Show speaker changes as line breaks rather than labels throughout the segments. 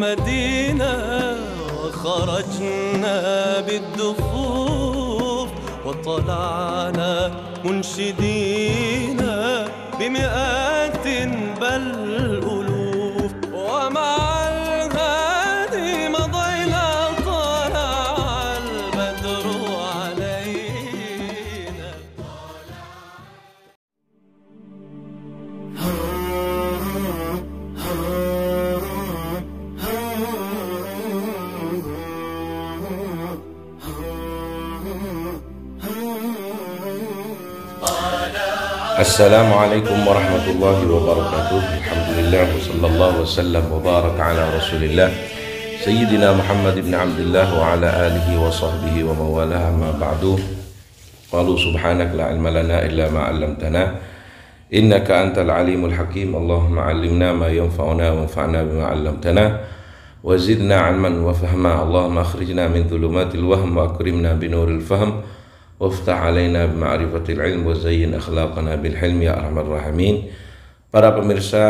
هدينا وخرجنا بالدفوف وطلعنا منشدين بمئات بل ألوف ومع الهادي مضينا طلع البدر علينا.
Assalamualaikum warahmatullahi wabarakatuh. Alhamdulillah wa sallallahu wasallam wa baraka ala rasulillah Sayyidina Muhammad ibn Abdullah wa ala alihi wa sahbihi wa mawalah ma ba'du. Qalu subhanak la ilma lana illa ma 'allamtana innaka antal alimul hakim. Allahumma 'allimna ma yanfa'una wa anfa'na bima 'allamtana wa zidna 'ilman wa fahma. Allahumma akhrijna min dhulumatil wahm wa akrimna binuril fahm waftah alaina bima'rifatil ilm wa zayyin akhlaqana bil hilm ya arhamar rahimin. Para pemirsa,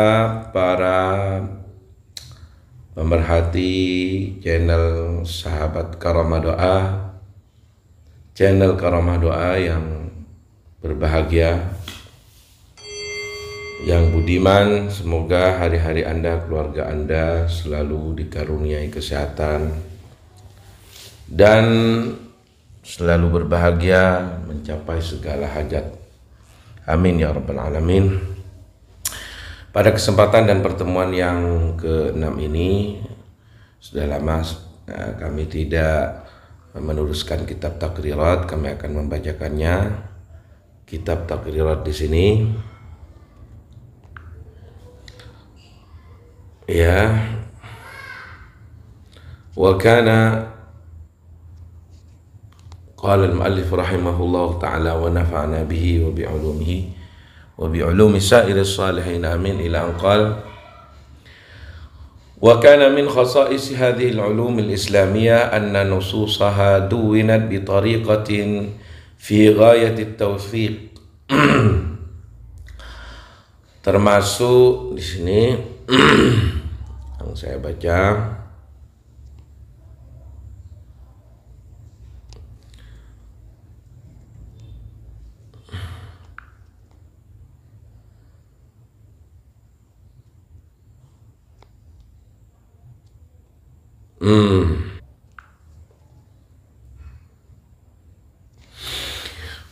para pemerhati channel Sahabat Karamah Doa, channel Karamah Doa yang berbahagia, yang budiman, semoga hari-hari Anda, keluarga Anda selalu dikaruniai kesehatan dan selalu berbahagia mencapai segala hajat. Amin ya rabbal alamin. Pada kesempatan dan pertemuan yang ke-6 ini, sudah lama kami tidak meneruskan kitab Taqrirat. Kami akan membacakannya. Kitab Taqrirat di sini. Ya. Wa kana qala al-muallif rahimahullah ta'ala wa nafa'na bihi wa bi'ulumihi wa bi'ulumi sa'iris salihin amin ila an qala wa kana min khasa'is hadhihi al-ulum al-islamiyah anna nususaha duwinat bi tariqatin fi ghayati at-tawfiq. Termasuk di sini yang saya baca,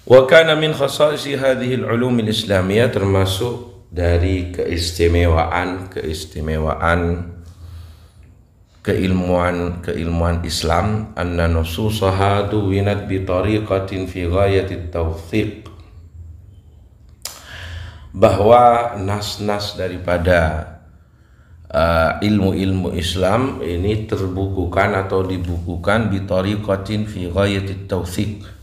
wa kana min khasa'isi hadhihi al-ulum al-islamiyah, termasuk dari keistimewaan keilmuan Islam, anna nususaha duwinat bi tariqatin fi ghayati at-tawfiq, bahwa nas-nas daripada ilmu-ilmu Islam ini terbukukan atau dibukukan bi tariqatin fi ghayati at-tawfiq,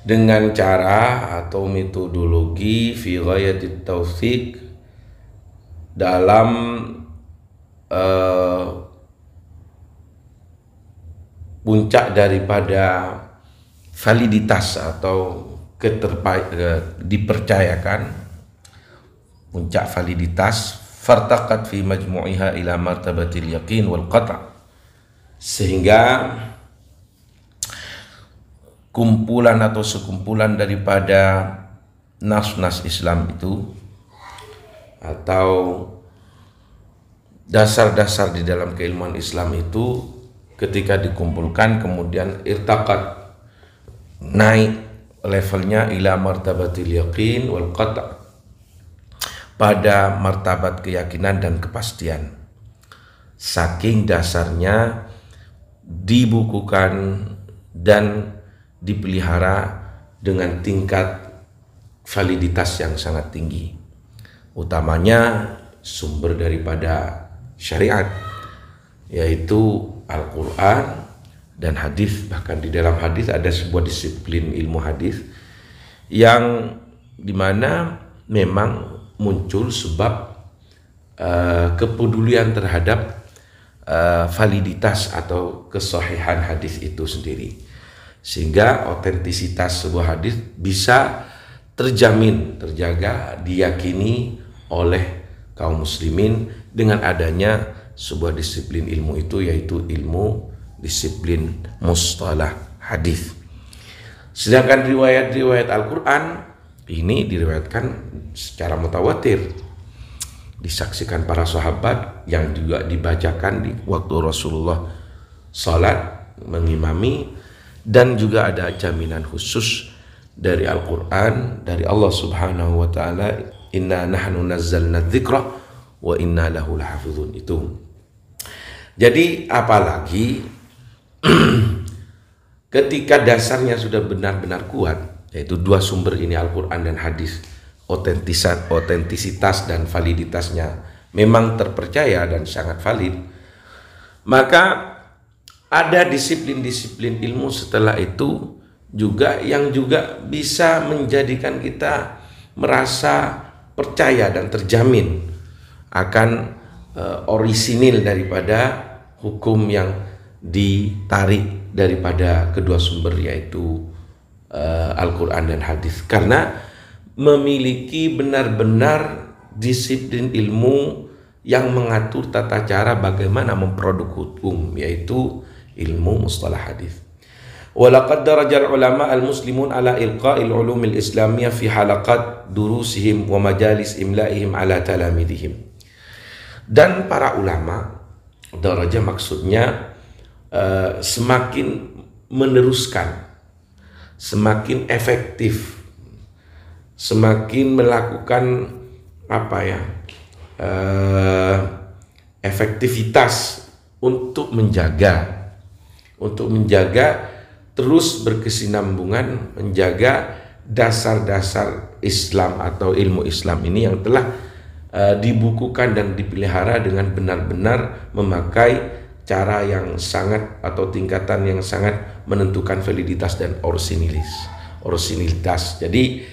dengan cara atau metodologi fi ghayati at-tawfiq, dalam puncak daripada validitas atau dipercayakan, puncak validitas, fartaqat fi majmu'iha ila martabatil yaqin wal qata', sehingga kumpulan atau sekumpulan daripada nas-nas Islam itu atau dasar-dasar di dalam keilmuan Islam itu ketika dikumpulkan kemudian irtaqat, naik levelnya ila martabatil yaqin wal qata', pada martabat keyakinan dan kepastian, saking dasarnya dibukukan dan dipelihara dengan tingkat validitas yang sangat tinggi, utamanya sumber daripada syariat, yaitu Al-Quran dan hadis. Bahkan di dalam hadis ada sebuah disiplin ilmu hadis yang dimana memang muncul sebab kepedulian terhadap validitas atau kesahihan hadis itu sendiri, sehingga otentisitas sebuah hadis bisa terjamin, terjaga, diyakini oleh kaum muslimin dengan adanya sebuah disiplin ilmu itu, yaitu ilmu disiplin mustalah hadis. Sedangkan riwayat-riwayat Al-Quran ini diriwayatkan secara mutawatir, disaksikan para sahabat, yang juga dibacakan di waktu Rasulullah salat mengimami, dan juga ada jaminan khusus dari Al-Quran, dari Allah Subhanahu wa Ta'ala, inna nahnu nazzalna dzikra wa inna lahu lahafizun. Itu jadi apalagi ketika dasarnya sudah benar-benar kuat, yaitu dua sumber ini, Al-Quran dan hadis, otentisitas dan validitasnya memang terpercaya dan sangat valid, maka ada disiplin-disiplin ilmu setelah itu juga yang juga bisa menjadikan kita merasa percaya dan terjamin akan orisinil daripada hukum yang ditarik daripada kedua sumber, yaitu Al-Quran dan hadis, karena memiliki benar-benar disiplin ilmu yang mengatur tata cara bagaimana memproduk hukum, yaitu ilmu mustalah hadis. Walaqad darajal ulama al-muslimun ala ilqa'il ulumil islamiyah fi halaqat durusihim wa majalis imla'ihim ala talamidihim. Dan para ulama, darajah maksudnya semakin meneruskan, semakin efektif, semakin melakukan efektivitas untuk menjaga terus berkesinambungan, menjaga dasar-dasar Islam atau ilmu Islam ini yang telah dibukukan dan dipelihara dengan benar-benar memakai cara yang sangat atau tingkatan yang sangat menentukan validitas dan orisinilitas. Jadi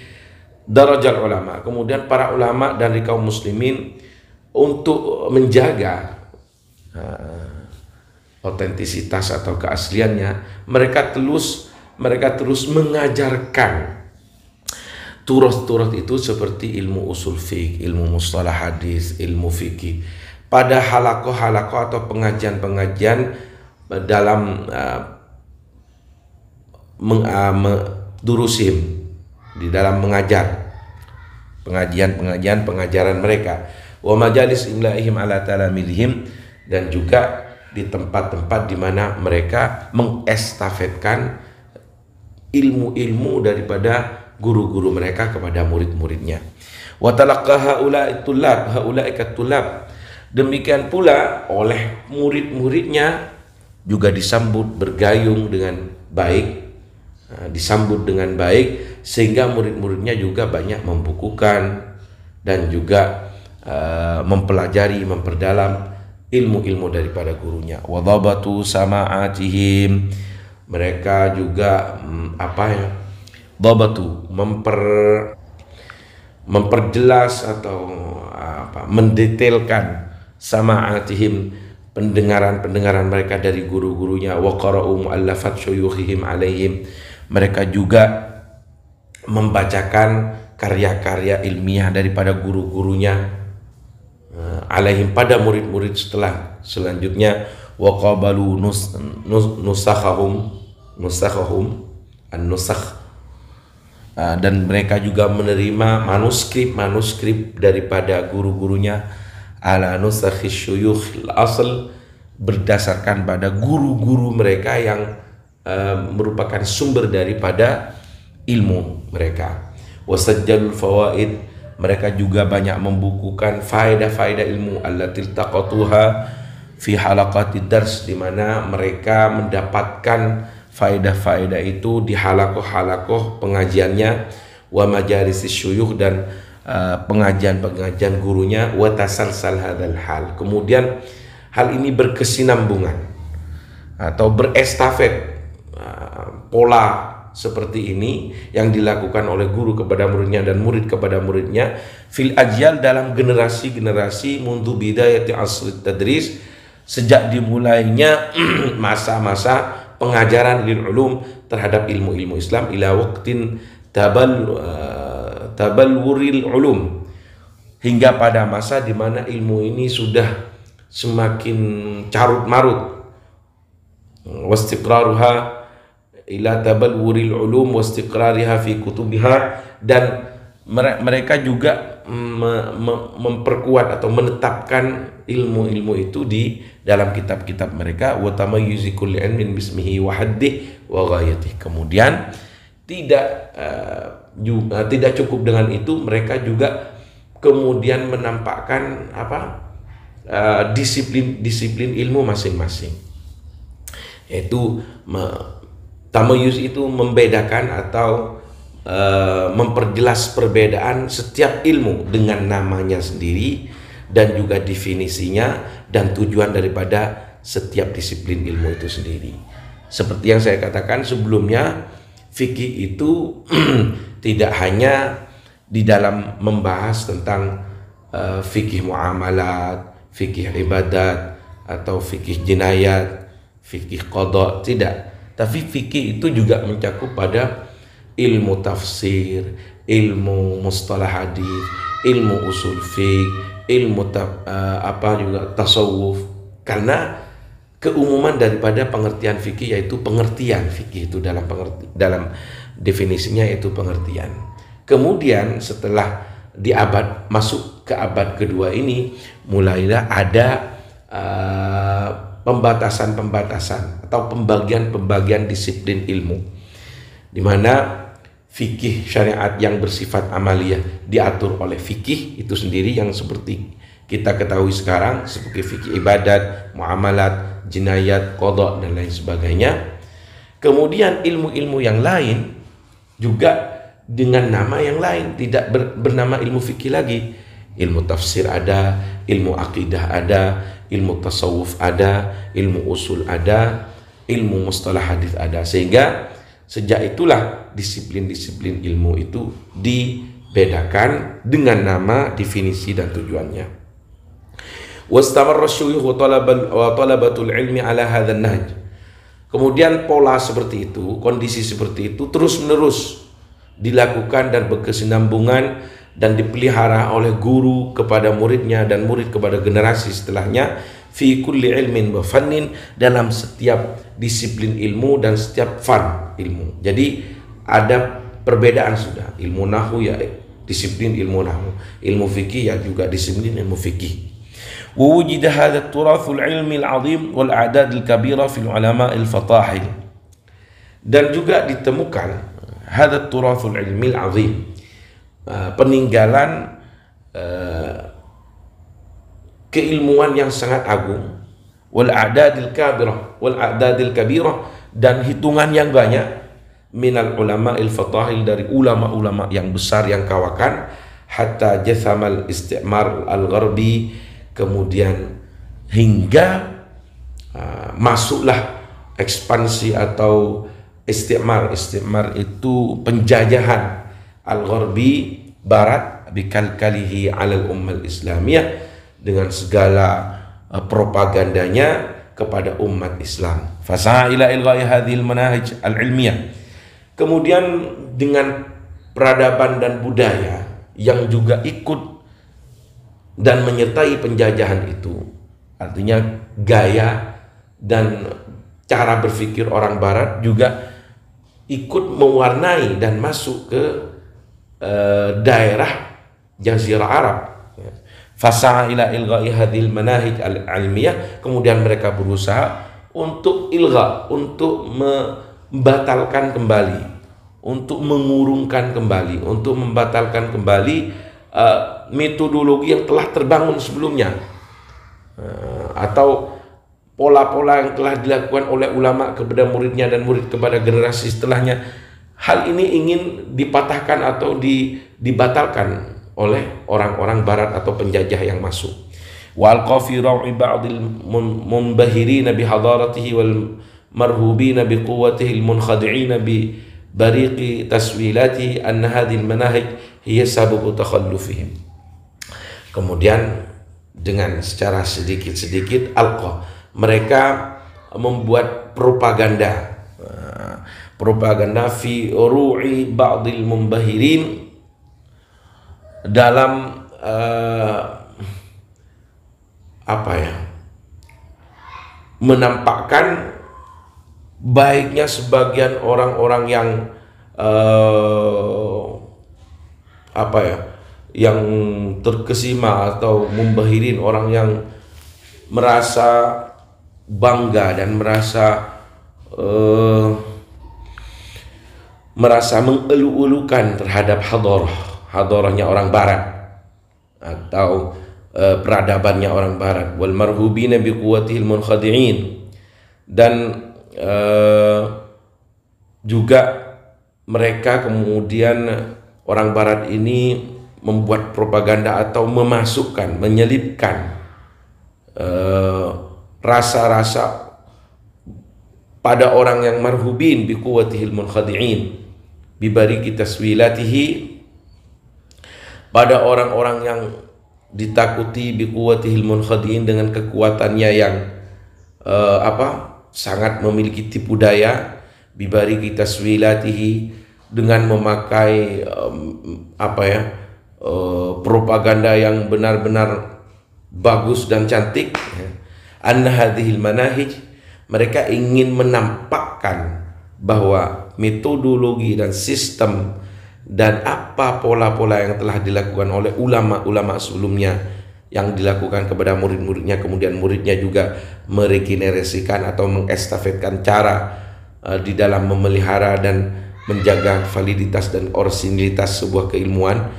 darajat ulama, kemudian para ulama dari kaum muslimin untuk menjaga otentisitas atau keasliannya, mereka terus mengajarkan turuth-turuth itu seperti ilmu usul fiqh, ilmu mustalah hadis, ilmu fikih pada halakoh-halakoh atau pengajian-pengajian dalam durusim, di dalam mengajar, pengajaran mereka, wa majalis imla'ihim ala talamidihim, dan juga di tempat-tempat di mana mereka mengestafetkan ilmu-ilmu daripada guru-guru mereka kepada murid-muridnya. Wa talaqqa haula'i tulab. Demikian pula oleh murid-muridnya juga disambut bergayung dengan baik, sehingga murid-muridnya juga banyak membukukan dan juga mempelajari, memperdalam ilmu-ilmu daripada gurunya. Wa dhabatu sama'atihim, mereka juga dhabatu, memperjelas atau mendetailkan sama'atihim, pendengaran mereka dari guru-gurunya. Wa qara'u mu'allafat syuyukhihim alaihim, mereka juga membacakan karya-karya ilmiah daripada guru-gurunya alaihim, pada murid-murid selanjutnya. Wa qabalu nusakhahum an-nusakh, dan mereka juga menerima manuskrip daripada guru-gurunya ala nusakhi syuyukh al-asl, berdasarkan pada guru-guru mereka yang merupakan sumber daripada ilmu mereka. Wasajjalul fawaid, mereka juga banyak membukukan faedah-faedah ilmu allati taqatuha fi halaqatid dars, di mana mereka mendapatkan faedah-faedah itu di halakoh-halakoh pengajiannya, wa majalisis syuyukh, dan pengajian-pengajian gurunya. Wa tasalsal hadzal hal, kemudian hal ini berkesinambungan atau berestafet, pola seperti ini yang dilakukan oleh guru kepada muridnya dan murid kepada muridnya, fil ajyal, dalam generasi-generasi, mundu bidayati asri tadris, sejak dimulainya masa-masa pengajaran lil ulum terhadap ilmu-ilmu Islam, ila waqtin tabalwuril ulum, hingga pada masa di mana ilmu ini sudah semakin carut marut. Wastiqraruha ila tabalwuril ulum wastiqrariha fi kutubiha, dan mereka juga memperkuat atau menetapkan ilmu-ilmu itu di dalam kitab-kitab mereka. Wa tamayyuzi kulli ilmin bismihi wa haddih wa ghayatih. Kemudian tidak cukup dengan itu, mereka juga kemudian menampakkan disiplin ilmu masing-masing, yaitu tamayuz itu membedakan atau memperjelas perbedaan setiap ilmu dengan namanya sendiri dan juga definisinya dan tujuan daripada setiap disiplin ilmu itu sendiri. Seperti yang saya katakan sebelumnya, fikih itu tidak hanya di dalam membahas tentang fikih muamalat, fikih ibadat, atau fikih jinayat, fikih qada, tidak. Tapi fikih itu juga mencakup pada ilmu tafsir, ilmu mustalah hadis, ilmu usul fiqh, ilmu juga tasawuf. Karena keumuman daripada pengertian fikih yaitu pengertian fikih itu dalam definisinya yaitu pengertian. Kemudian setelah masuk ke abad kedua ini, mulailah ada pembatasan atau pembagian disiplin ilmu, di mana fikih syariat yang bersifat amaliyah diatur oleh fikih itu sendiri yang seperti kita ketahui sekarang, seperti fikih ibadat, muamalat, jinayat, qada, dan lain sebagainya. Kemudian ilmu-ilmu yang lain juga dengan nama yang lain, tidak bernama ilmu fikih lagi. Ilmu tafsir ada, ilmu akidah ada, ilmu tasawuf ada, ilmu usul ada, ilmu mustalah hadis ada. Sehingga sejak itulah disiplin-disiplin ilmu itu dibedakan dengan nama, definisi, dan tujuannya. Wastamarra syuyukh wa talabatul ilmi ala hadzal nahj. Kemudian pola seperti itu, kondisi seperti itu terus-menerus dilakukan dan berkesinambungan dan dipelihara oleh guru kepada muridnya dan murid kepada generasi setelahnya, fi kulli ilmin wa fannin, dalam setiap disiplin ilmu dan setiap fan ilmu. Jadi ada perbedaan sudah. Ilmu nahwu ya disiplin ilmu nahwu, ilmu fikih ya juga disiplin ilmu fikih. Wa wujida hadha at-turathul ilmi al-'azim wal a'dad al-kabira fil ulama al-fatahil. Dan juga ditemukan hadha at-turathul ilmi al-'azim, peninggalan keilmuan yang sangat agung, wal a'dadil kabirah, dan hitungan yang banyak, minal ulama il fatahil, dari ulama-ulama yang besar yang kawakan, hatta jathamal istimar al-gharbi, kemudian hingga masuklah ekspansi atau istimar itu penjajahan al-gharbi, barat, bikalkalihi alal ummah islamiyah, dengan segala propagandanya kepada umat Islam. Fasa'a ila ilgha'i hadhil manahij al-ilmiyah. Kemudian dengan peradaban dan budaya yang juga ikut dan menyertai penjajahan itu, artinya gaya dan cara berpikir orang barat juga ikut mewarnai dan masuk ke daerah Jazirah Arab. Fasa'a ila ilgha'i hadhil manahij al-ilmiyah, kemudian mereka berusaha untuk ilgha, untuk membatalkan kembali, untuk mengurungkan kembali, untuk membatalkan kembali metodologi yang telah terbangun sebelumnya, atau pola-pola yang telah dilakukan oleh ulama kepada muridnya dan murid kepada generasi setelahnya. Hal ini ingin dipatahkan atau dibatalkan oleh orang-orang barat atau penjajah yang masuk. Wa alqa fi raw'i ba'dil munbahirina bi hadaratihi wal marhubina bi quwwatihi al munkhadi'ina bi bariqi taswilati anna hadhihi al manahij hiya sababu takhallufihim. Kemudian dengan secara sedikit-sedikit alqa, mereka membuat propaganda fi ru'i ba'dil munbahirin, dalam menampakkan baiknya sebagian orang-orang yang yang terkesima atau membahirin, orang yang merasa bangga dan merasa mengelu-elukan terhadap hadarahnya orang barat atau peradabannya orang barat. Wal marhubina bi quwwatihil munkhadi'in, dan juga mereka kemudian orang barat ini membuat propaganda atau menyelipkan rasa-rasa pada orang yang marhubin bi quwwatihil munkhadi'in bi bariki taswilatihi, pada orang-orang yang ditakuti bi quwwatihil munkhadi'in dengan kekuatannya yang sangat memiliki tipu daya, bi bariki taswilatihi, dengan memakai propaganda yang benar-benar bagus dan cantik. Anna hadhil manahij, mereka ingin menampakkan bahwa metodologi dan sistem dan apa pola-pola yang telah dilakukan oleh ulama-ulama sebelumnya, yang dilakukan kepada murid-muridnya, kemudian muridnya juga meregenerasikan atau mengestafetkan cara di dalam memelihara dan menjaga validitas dan orisinilitas sebuah keilmuan,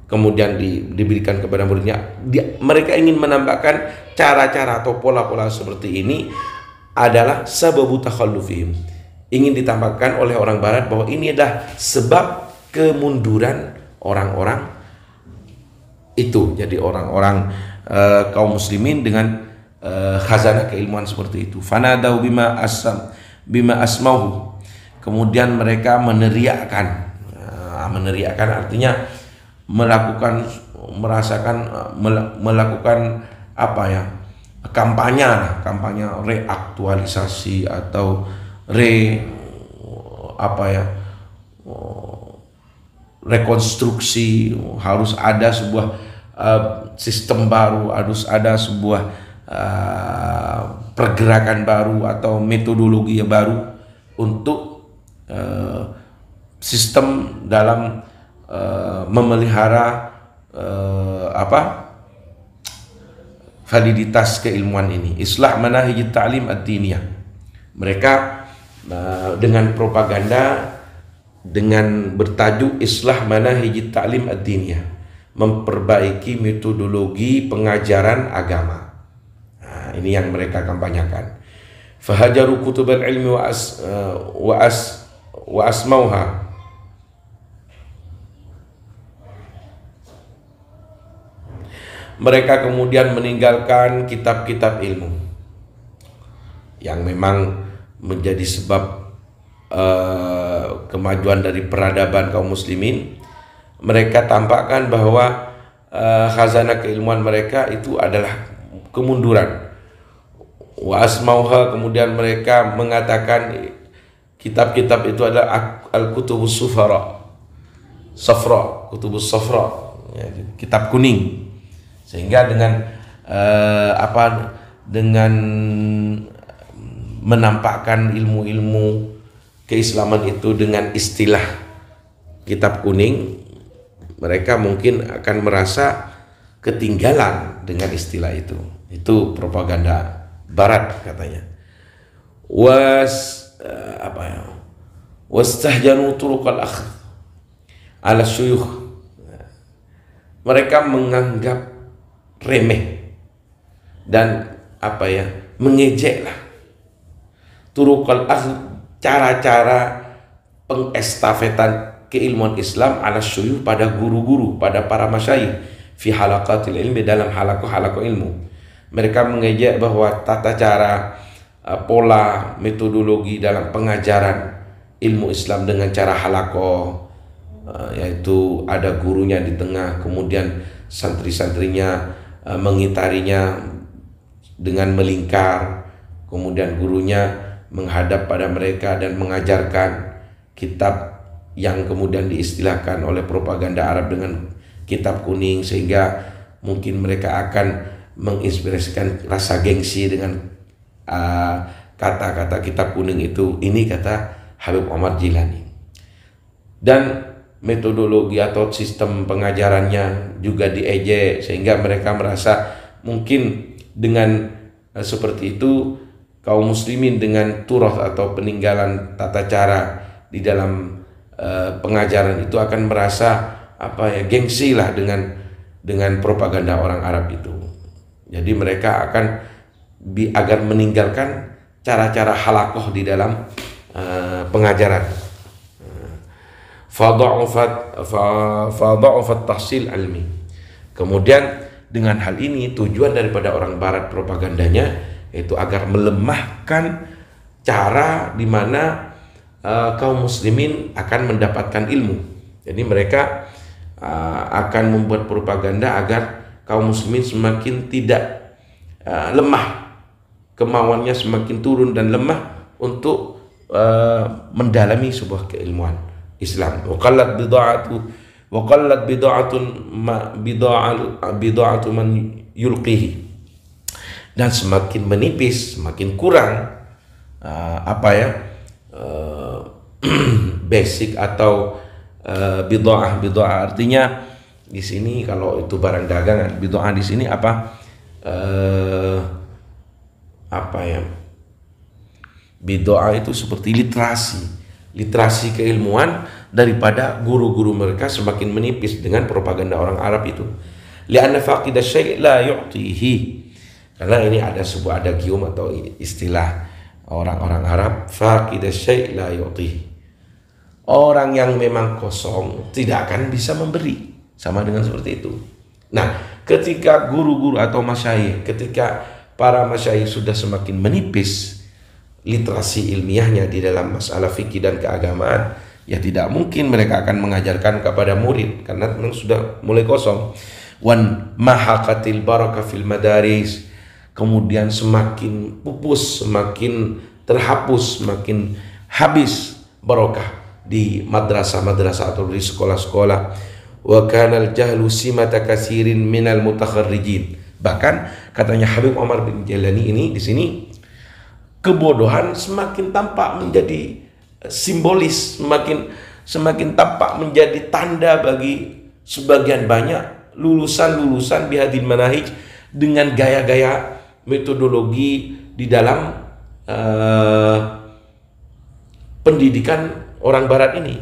kemudian diberikan kepada muridnya. Mereka ingin menambahkan cara-cara atau pola-pola seperti ini adalah sababu takhallufihim, ingin ditambahkan oleh orang barat bahwa ini adalah sebab kemunduran orang-orang itu. Jadi orang-orang kaum muslimin dengan khazanah keilmuan seperti itu. Fanadau bima asmauhu, kemudian mereka meneriakkan artinya melakukan kampanye reaktualisasi atau rekonstruksi. Harus ada sebuah sistem baru, harus ada sebuah pergerakan baru atau metodologi yang baru untuk sistem dalam memelihara validitas keilmuan ini. Islah manahij ta'lim ad-diniyah, mereka dengan propaganda dengan bertajuk Islah manahij ta'lim ad-diniyah, memperbaiki metodologi pengajaran agama. Ini yang mereka kampanyakan. Fahajaru kutubal ilmi wa asmauha, mereka kemudian meninggalkan kitab-kitab ilmu yang memang menjadi sebab kemajuan dari peradaban kaum muslimin. Mereka tampakkan bahwa khazanah keilmuan mereka itu adalah kemunduran. Wa asmauha, kemudian mereka mengatakan kitab-kitab itu adalah al-kutubus safra, kutubus safra, kitab kuning. Sehingga dengan dengan menampakkan ilmu-ilmu keislaman itu dengan istilah kitab kuning, mereka mungkin akan merasa ketinggalan dengan istilah itu. Itu propaganda barat katanya. Wastahjanu turuqal akhdh ala syuyukh, mereka menganggap remeh dan mengejeklah turuqal akhdh, cara-cara pengestafetan keilmuan Islam ala syuyukh, pada guru-guru, pada para masyayikh, fi halaqatil ilmi, dalam halaqah ilmu. Mereka mengejek bahwa tata cara, pola, metodologi dalam pengajaran ilmu Islam dengan cara halaqah, yaitu ada gurunya di tengah, kemudian santri-santrinya mengitarinya dengan melingkar, kemudian gurunya menghadap pada mereka dan mengajarkan kitab yang kemudian diistilahkan oleh propaganda Arab dengan kitab kuning, sehingga mungkin mereka akan menginspirasikan rasa gengsi dengan kata-kata kitab kuning itu, ini kata Habib Omar Jilani. Dan metodologi atau sistem pengajarannya juga diejek, sehingga mereka merasa mungkin dengan seperti itu kaum muslimin dengan turoth atau peninggalan tata cara di dalam pengajaran itu akan merasa gengsi lah dengan propaganda orang Arab itu. Jadi mereka akan agar meninggalkan cara-cara halakoh di dalam pengajaran. Fadha'ufat tahsil ilmi. Kemudian dengan hal ini tujuan daripada orang barat propagandanya yaitu agar melemahkan cara di mana kaum muslimin akan mendapatkan ilmu. Jadi mereka akan membuat propaganda agar kaum muslimin semakin tidak lemah, kemauannya semakin turun dan lemah untuk mendalami sebuah keilmuan Islam. Waqallat bid'atu man yulqihi. Dan semakin menipis, semakin kurang basic atau bid'ah artinya di sini kalau itu barang dagangan, bid'ah di sini bid'ah itu seperti literasi keilmuan daripada guru-guru mereka semakin menipis dengan propaganda orang Arab itu. Li'anna faqida syai' la yu'tihi. Karena ini ada sebuah adagium atau istilah orang-orang Arab, faqida syai' la yu'tihi. Orang yang memang kosong tidak akan bisa memberi. Sama dengan seperti itu. Nah, ketika guru-guru atau masyayikh, ketika para masyayikh sudah semakin menipis literasi ilmiahnya di dalam masalah fikih dan keagamaan, ya tidak mungkin mereka akan mengajarkan kepada murid karena memang sudah mulai kosong. Wan mahaqatil barakah fil madaris, kemudian semakin pupus, semakin terhapus, semakin habis barokah di madrasah-madrasah atau di sekolah-sekolah. Wa kana al-jahlu simata katsirin minal mutakharrijin. Bahkan katanya Habib Omar bin Jilani ini di sini, kebodohan semakin tampak menjadi simbolis, semakin tampak menjadi tanda bagi sebagian banyak lulusan bihadil manahij dengan gaya-gaya metodologi di dalam pendidikan orang barat ini.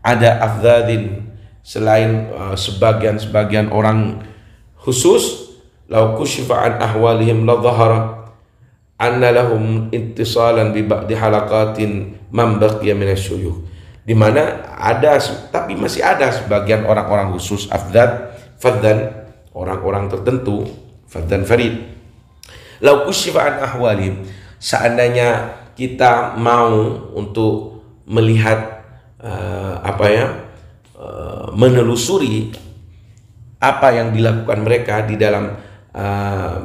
Ada afdadin, selain sebagian orang khusus, law kushifa an ahwalihim la dhahara anna lahum ittisalan bi ba'di halaqatin man baqiya min asyuyukh. Di mana ada, tapi masih ada sebagian orang-orang khusus faddan, orang-orang tertentu, faddan farid. Law kushifa an ahwalihim, seandainya kita mau untuk melihat menelusuri apa yang dilakukan mereka di dalam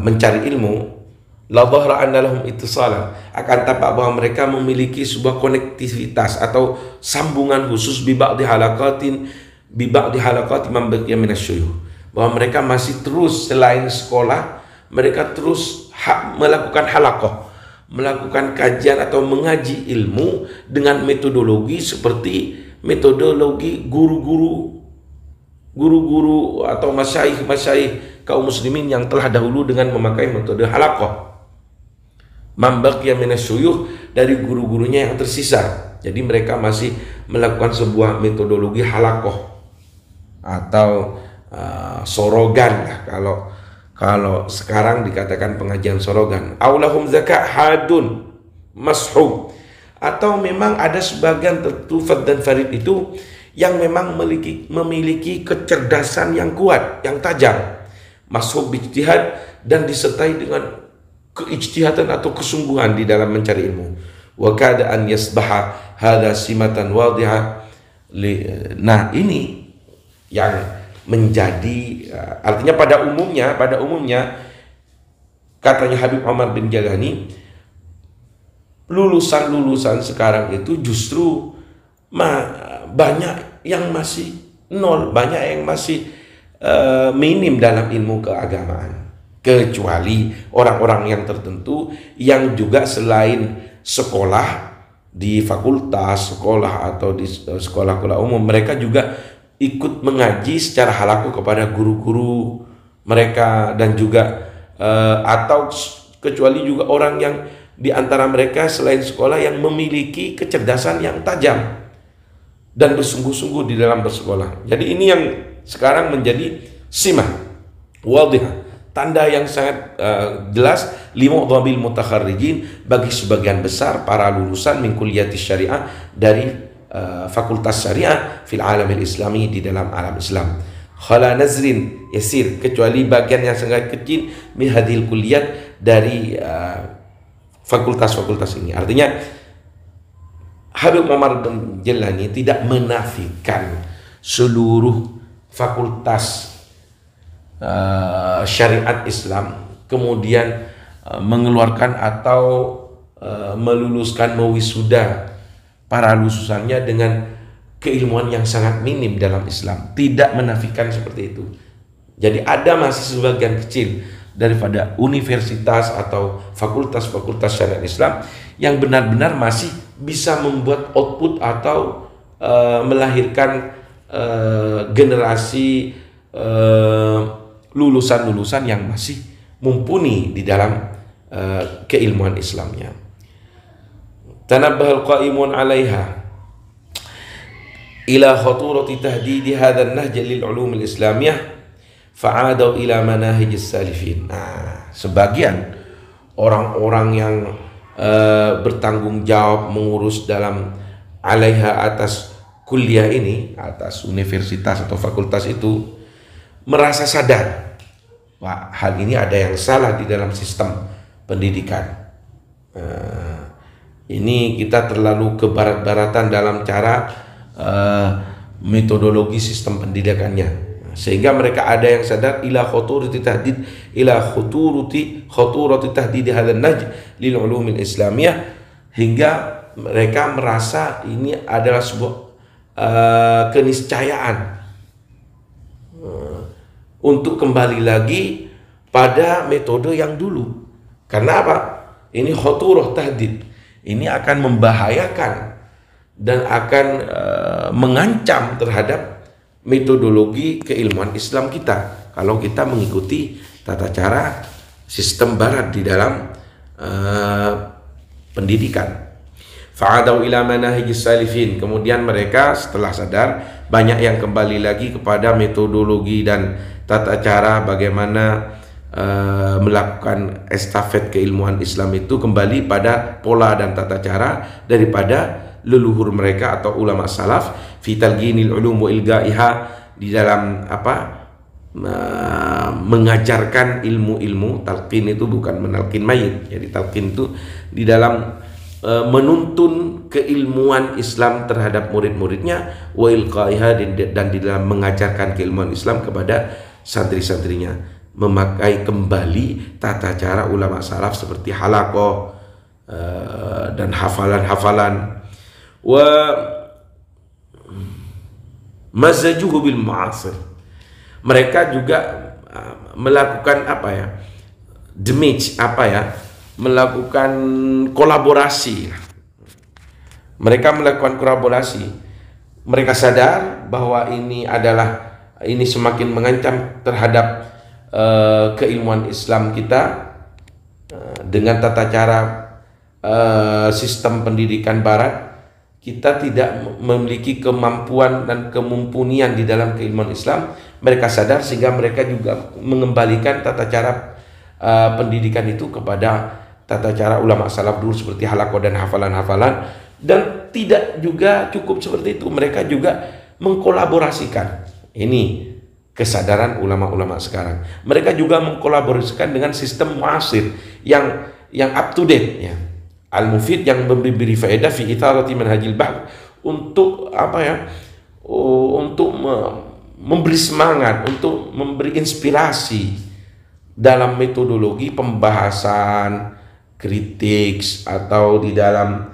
mencari ilmu, la dhahra anna lahum ittisalan, akan tampak bahwa mereka memiliki sebuah konektivitas atau sambungan khusus bi ba'di halaqatin man baqiya min asyuyukh, bahwa mereka masih terus selain sekolah, mereka terus melakukan halaqah, melakukan kajian atau mengaji ilmu dengan metodologi seperti metodologi guru-guru atau masyayikh kaum muslimin yang telah dahulu dengan memakai metode halaqah. Man baqiya minasyuyukh, dari guru-gurunya yang tersisa. Jadi mereka masih melakukan sebuah metodologi halaqah atau sorogan lah, kalau sekarang dikatakan pengajian sorogan. Aulahum zakat hadun mashub, atau memang ada sebagian tertentu dan farid itu yang memang memiliki kecerdasan yang kuat, yang tajam, mashub ijtihad, dan disertai dengan keijtihadan atau kesungguhan di dalam mencari ilmu. Wa kada an yasbaha hadha simatan wadhiha. Nah, ini yang menjadi artinya pada umumnya katanya Habib Omar bin Jilani, lulusan sekarang itu justru banyak yang masih nol, banyak yang masih minim dalam ilmu keagamaan. kecuali orang-orang yang tertentu yang juga selain sekolah di fakultas, sekolah atau di sekolah-sekolah umum, mereka juga ikut mengaji secara halaku kepada guru-guru mereka, dan juga atau kecuali juga orang yang di antara mereka selain sekolah yang memiliki kecerdasan yang tajam dan bersungguh-sungguh di dalam bersekolah. Jadi ini yang sekarang menjadi simah wadihah, tanda yang sangat jelas limu'dhabil mutakharrijin, bagi sebagian besar para lulusan min kulliyati syariah dari fakultas syariah fil alamil islami, di dalam alam Islam. Khala nazrin yasir, kecuali bagian yang sangat kecil min hadhil kulliyat, dari fakultas-fakultas ini. Artinya Habib Muhammad bin Jilani tidak menafikan seluruh fakultas syariat Islam kemudian mengeluarkan atau meluluskan, mewisuda para lulusannya dengan keilmuan yang sangat minim dalam Islam. Tidak menafikan seperti itu. Jadi ada masih sebagian kecil daripada universitas atau fakultas-fakultas syariat Islam yang benar-benar masih bisa membuat output atau melahirkan generasi lulusan-lulusan yang masih mumpuni di dalam keilmuan Islamnya. Tanabbahal qaimun 'alaiha ila khaturati tahdidi hadha an-nahj lil ulum al-islamiyah fa'adu ila manahijis salifin. Nah, sebagian orang-orang yang bertanggung jawab mengurus dalam 'alaiha, atas kuliah ini, atas universitas atau fakultas itu, merasa sadar wah, hal ini ada yang salah di dalam sistem pendidikan. Ini kita terlalu kebarat-baratan dalam cara metodologi sistem pendidikannya, sehingga mereka ada yang sadar ila khuturati tahdid hadzal najm lil ulum al islamiyah, hingga mereka merasa ini adalah sebuah keniscayaan untuk kembali lagi pada metode yang dulu. Karena apa? Ini khuturah tahdid, ini akan membahayakan dan akan mengancam terhadap metodologi keilmuan Islam kita kalau kita mengikuti tata cara sistem barat di dalam pendidikan. Fa'adau ila manahijis salifin, kemudian mereka setelah sadar banyak yang kembali lagi kepada metodologi dan tata cara bagaimana melakukan estafet keilmuan Islam itu, kembali pada pola dan tata cara daripada leluhur mereka atau ulama salaf fi talqinil ulum wa ilgaiha, di dalam mengajarkan ilmu-ilmu. Talqin itu bukan menalkin mayit, jadi talqin itu di dalam menuntun keilmuan Islam terhadap murid-muridnya, wa ilqaiha, dan di dalam mengajarkan keilmuan Islam kepada santri-santrinya, memakai kembali tata cara ulama salaf seperti halaqah dan hafalan-hafalan. Wa mazajuhu bil mu'asir, mereka juga melakukan melakukan kolaborasi. Mereka melakukan kolaborasi. Mereka sadar bahwa ini semakin mengancam terhadap keilmuan Islam kita dengan tata cara sistem pendidikan barat. Kita tidak memiliki kemampuan dan kemumpunian di dalam keilmuan Islam. Mereka sadar, sehingga mereka juga mengembalikan tata cara pendidikan itu kepada tata cara ulama salaf dulu seperti halaqah dan hafalan-hafalan. Dan tidak juga cukup seperti itu, mereka juga mengkolaborasikan. Ini kesadaran ulama-ulama sekarang. Mereka juga mengkolaborasikan dengan sistem muasir yang up to date, ya. Al-Mufid, yang memberi faedah fi itharati manhajil bahth, untuk untuk memberi semangat, untuk memberi inspirasi dalam metodologi pembahasan, kritik, atau di dalam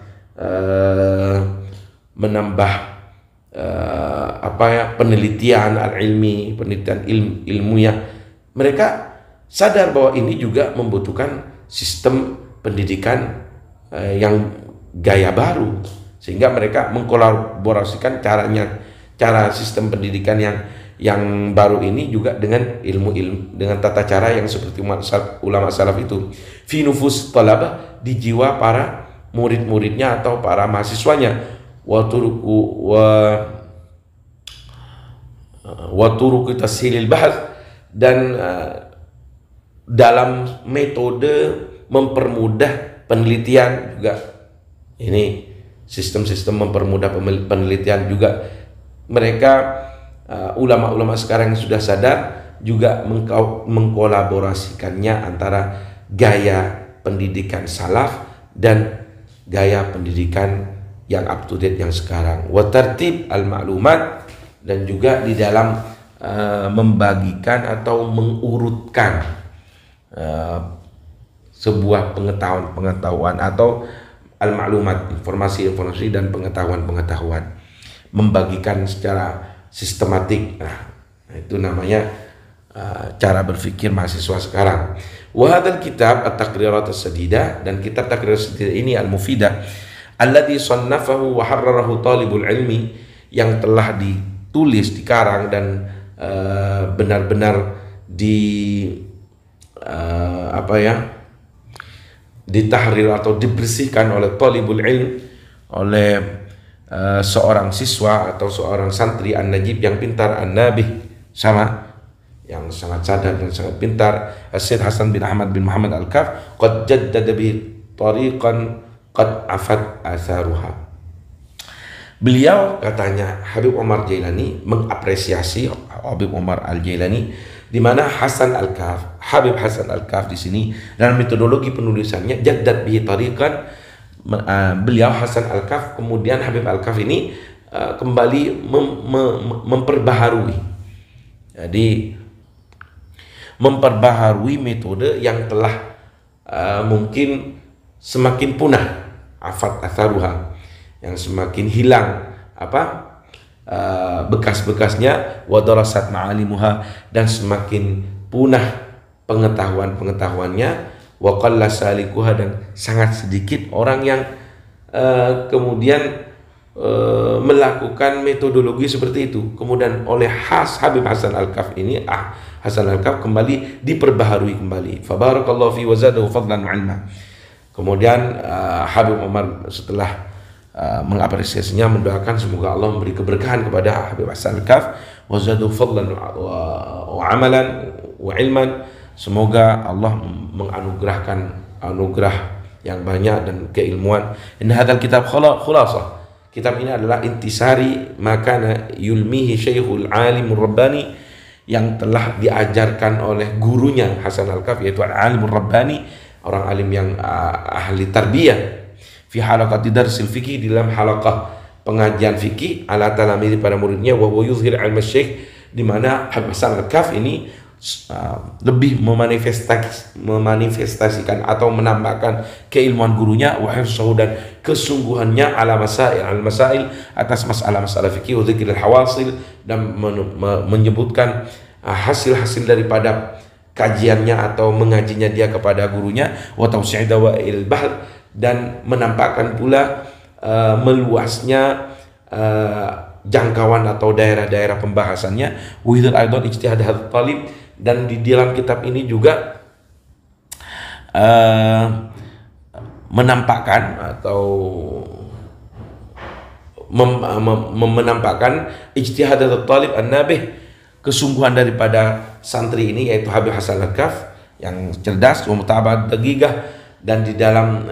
menambah penelitian al-ilmi, penelitian ilmiah. Mereka sadar bahwa ini juga membutuhkan sistem pendidikan yang gaya baru, sehingga mereka mengkolaborasikan cara sistem pendidikan yang baru ini juga dengan ilmu dengan tata cara yang seperti ulama salaf itu fi nufus talabah, di jiwa para murid-muridnya atau para mahasiswanya, wa turuq tashilil bahth, dan dalam metode mempermudah penelitian juga. Ini sistem-sistem mempermudah penelitian juga. Mereka ulama-ulama sekarang yang sudah sadar juga mengkolaborasikannya antara gaya pendidikan salaf dan gaya pendidikan yang up to date yang sekarang. Wa tartib al-ma'lumat, dan juga di dalam membagikan atau mengurutkan sebuah pengetahuan atau al-ma'lumat, informasi dan pengetahuan, membagikan secara sistematik. Nah, itu namanya cara berpikir mahasiswa sekarang. Wa hadzal kitab at-taqrirat as-sadida, dan kitab taqrirat as-sadida ini al-mufidah alladhi sannafahu wa harrarahu talibul ilmi, yang telah ditulis, dikarang dan benar-benar ditahrir atau dibersihkan oleh talibul ilm, oleh seorang siswa atau seorang santri an-najib yang pintar, an-nabih, sama yang sangat sadar dan sangat pintar, Syed Hasan bin Ahmad bin Muhammad Al-Kaf, qad jaddada bi tariqan qad afat atharuha. Beliau, katanya Habib Omar Jailani, mengapresiasi Habib Omar Al-Jailani, di mana Habib Hasan Al-Kaf di sini dalam metodologi penulisannya jaddad bi tariqan, beliau Hasan Al-Kaf, kemudian Habib Al-Kaf ini kembali memperbaharui. Jadi memperbaharui metode yang telah mungkin semakin punah, afat atharuha, yang semakin hilang bekas-bekasnya, wa darasat ma'alimuha, dan semakin punah pengetahuannya, wa qalla salikuha, dan sangat sedikit orang yang kemudian melakukan metodologi seperti itu. Kemudian oleh Habib Hasan Al-Kaf ini, Hasan Al-Kaf kembali diperbaharui kembali. Fa barakallahu fi wa zadahu fadlan wa ilma. Kemudian Habib Omar setelah mengapresiasinya, mendoakan semoga Allah memberi keberkahan kepada Habib Hasan Al-Kaf, wa zadahu fadlan wa amalan wa ilman. Semoga Allah menganugerahkan anugerah yang banyak dan keilmuan. In hadzal kitab khulasah. Kitab ini adalah intisari makana yulmihi syekhul alimur rabbani, yang telah diajarkan oleh gurunya Hasan Al-Kaf, yaitu al-alimur rabbani, orang alim yang ahli tarbiyah, fi halaqati darsil fikih, di dalam halaqah pengajian fikih, ala talamidi, pada muridnya, wa yuzhir ilmu syekh, di mana Habib Hasan Al-Kaf ini lebih memanifestasikan atau menambahkan keilmuan gurunya, wa hifzahu, dan kesungguhannya ala masail atas masalah fikih, wa dzikril hawasil, dan menyebutkan hasil-hasil daripada kajiannya atau mengajinya dia kepada gurunya, wa tawsi'i dawail bahr, dan menampakkan pula meluasnya jangkauan atau daerah-daerah pembahasannya, wa hadzal aidan ijtihad hadzal talib, dan di dalam kitab ini juga menampakkan atau menampakkan ijtihad talib an-nabih, kesungguhan daripada santri ini, yaitu Habib Hasan Al-Kaf yang cerdas, wa mutaba'at daqiqah, dan di dalam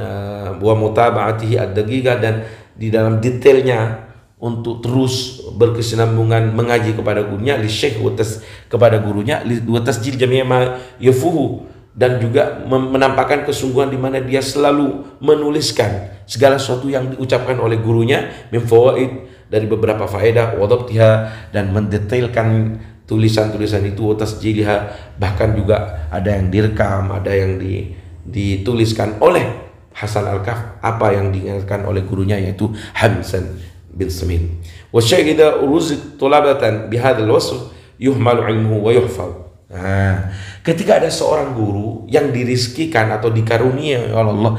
wa mutaba'atihi ad-daqiqah, dan di dalam detailnya untuk terus berkesinambungan mengaji kepada gurunya, li syekh kepada gurunya, wa tasjil jami' ma yafuhu, dan juga menampakkan kesungguhan di mana dia selalu menuliskan segala sesuatu yang diucapkan oleh gurunya, min fawaid, dari beberapa faedah, wa dhabtiha, dan mendetailkan tulisan-tulisan itu, wa tasjiliha, bahkan juga ada yang direkam, ada yang dituliskan oleh Hasan Al-Kaf apa yang diingatkan oleh gurunya, yaitu Hasan bin Samin. Wa syekh idza uruzit tulabatan bihadzal wasf yuhmalu ilmuhu wa yuhfaz. Nah, ketika ada seorang guru yang dirizkikan atau dikarunia oleh Allah,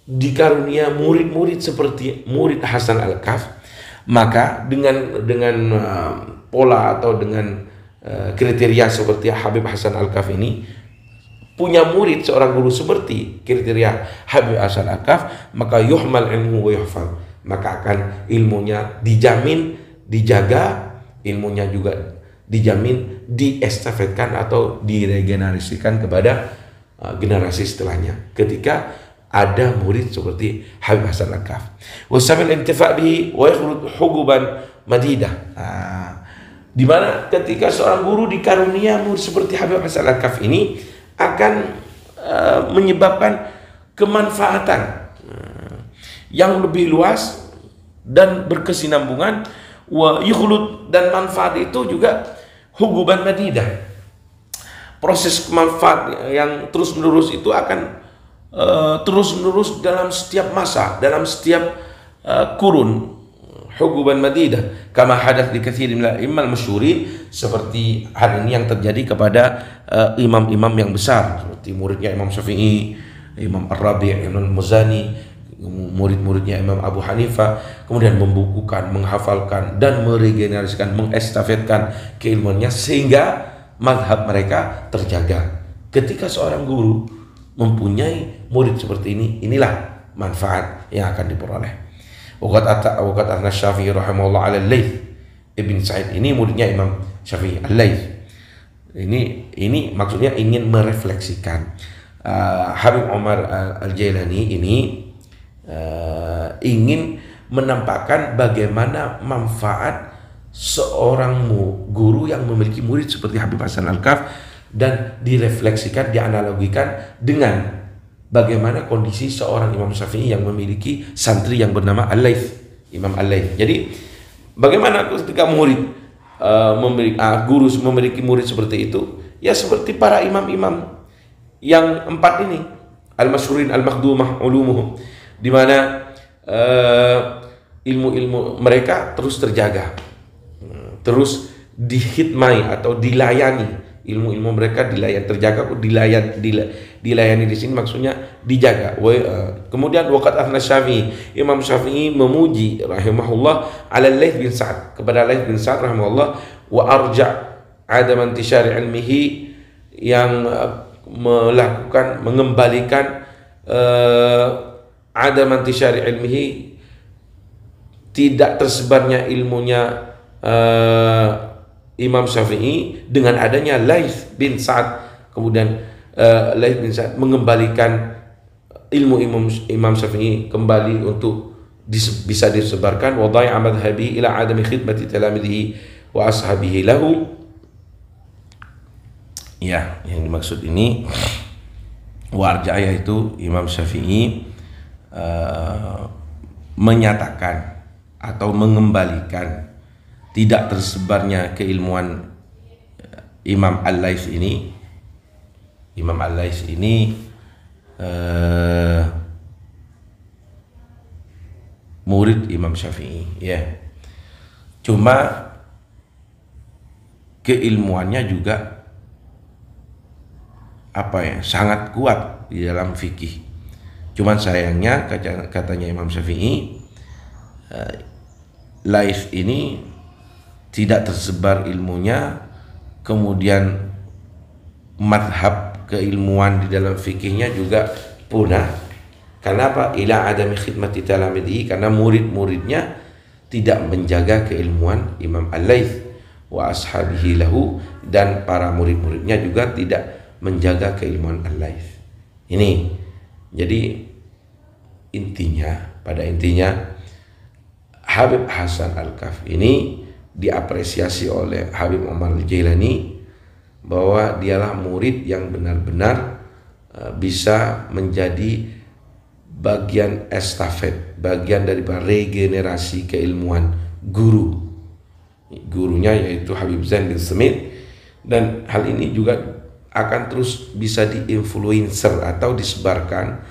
dikarunia murid-murid seperti murid Hasan Al-Kahf, maka dengan pola atau dengan kriteria seperti Habib Hasan Al-Kahf ini, punya murid seorang guru seperti kriteria Habib Hasan Al-Kahf, maka yuhmal ilmu wa yuhfal, maka akan ilmunya dijamin, dijaga, ilmunya juga dijamin diestafetkan atau diregenerasikan kepada generasi setelahnya ketika ada murid seperti Habib Hasan Al-Kahf. Wasamil intifa' bihi wa yakhrud huguban madidah. Di mana ketika seorang guru dikarunia murid seperti Habib Hasan Al-Kahf ini akan menyebabkan kemanfaatan yang lebih luas dan berkesinambungan, wa yukhlud, dan manfaat itu juga huguban madidah. Proses manfaat yang terus menerus itu akan terus menerus dalam setiap masa, dalam setiap kurun. Huguban madidah kama hadath di katsirin minal imam masyhurin, seperti hal ini yang terjadi kepada imam-imam yang besar seperti muridnya Imam Syafi'i, Imam Ar-Rabi', Imam Muzani, murid-muridnya Imam Abu Hanifah, kemudian membukukan, menghafalkan, dan meregenerasikan, mengestafetkan keilmuannya sehingga mazhab mereka terjaga. Ketika seorang guru mempunyai murid seperti ini, inilah manfaat yang akan diperoleh. Waqad athna Syafi'i rahimahullah ala Laits ibn Sa'id, ini muridnya Imam Syafi'i, Al-Laits. Ini maksudnya ingin merefleksikan Habib Umar Al-Jailani ini ingin menampakkan bagaimana manfaat seorang guru yang memiliki murid seperti Habib Hasan Al-Kahf, dan direfleksikan, dianalogikan dengan bagaimana kondisi seorang Imam Syafi'i yang memiliki santri yang bernama Al-Laits, Imam Al-Laits. Jadi bagaimana ketika murid guru memiliki murid seperti itu, ya seperti para imam-imam yang empat ini, al-masyhurin al-makhdumah ulumuhum, di mana ilmu-ilmu mereka terus terjaga, terus dihitmai atau dilayani, ilmu-ilmu mereka terjaga, dilayani di sini maksudnya dijaga. Kemudian waqad athna Syafi'i, Imam Syafi'i memuji rahimahullah ala Laits bin Sa'd, kepada Laits bin Sa'd rahimahullah, wa arja' adam intishari ilmihi, yang mengembalikan adam intishari ilmihi, tidak tersebarnya ilmunya Imam Syafi'i dengan adanya Laits bin Sa'd. Kemudian Laits bin Sa'd mengembalikan ilmu Imam Syafi'i kembali untuk bisa disebarkan. Wa dhai'a madhhabi ila adami khidmati talamidhihi wa ashabihi lahu. Ya, yang dimaksud ini warja, yaitu Imam Syafi'i menyatakan atau mengembalikan tidak tersebarnya keilmuan Imam Al-Laits ini. Imam Al-Laits ini murid Imam Syafi'i, ya. Cuma keilmuannya juga sangat kuat di dalam fikih. Cuman sayangnya katanya Imam Syafi'i, Laits ini tidak tersebar ilmunya, kemudian madhab keilmuan di dalam fikihnya juga punah. Kenapa? Ila adami khidmati talamidhi, karena murid-muridnya tidak menjaga keilmuan Imam Al-Laits wa ashabihi lahu, dan para murid-muridnya juga tidak menjaga keilmuan Al-Laits. Ini jadi pada intinya Habib Hasan Al-Kahf ini diapresiasi oleh Habib Umar Al-Jailani bahwa dialah murid yang benar-benar bisa menjadi bagian estafet, bagian dari regenerasi keilmuan gurunya yaitu Habib Zain bin Semit, dan hal ini juga akan terus bisa diinfluencer atau disebarkan,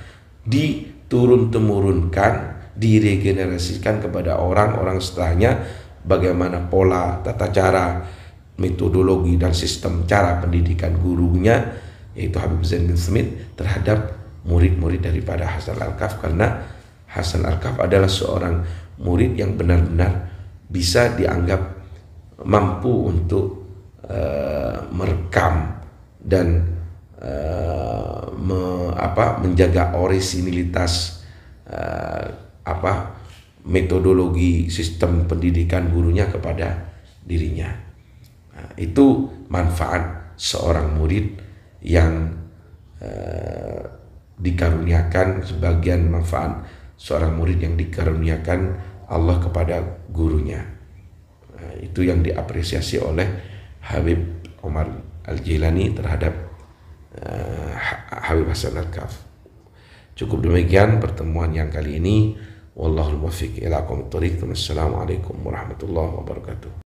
diturun-temurunkan, diregenerasikan kepada orang-orang setelahnya, bagaimana pola, tata cara metodologi dan sistem cara pendidikan gurunya, yaitu Habib Zain bin Smith, terhadap murid-murid daripada Hasan Al-Kahf, karena Hasan Al-Kahf adalah seorang murid yang benar-benar bisa dianggap mampu untuk merekam dan menjaga orisinilitas metodologi sistem pendidikan gurunya kepada dirinya. Itu manfaat seorang murid yang dikaruniakan, sebagian manfaat seorang murid yang dikaruniakan Allah kepada gurunya. Itu yang diapresiasi oleh Habib Omar Al-Jilani terhadap Habib Hasan Al-Kahf. Cukup demikian pertemuan yang kali ini. Wallahul muwaffiq ila aqwamit thoriq. Wassalamualaikum warahmatullahi wabarakatuh.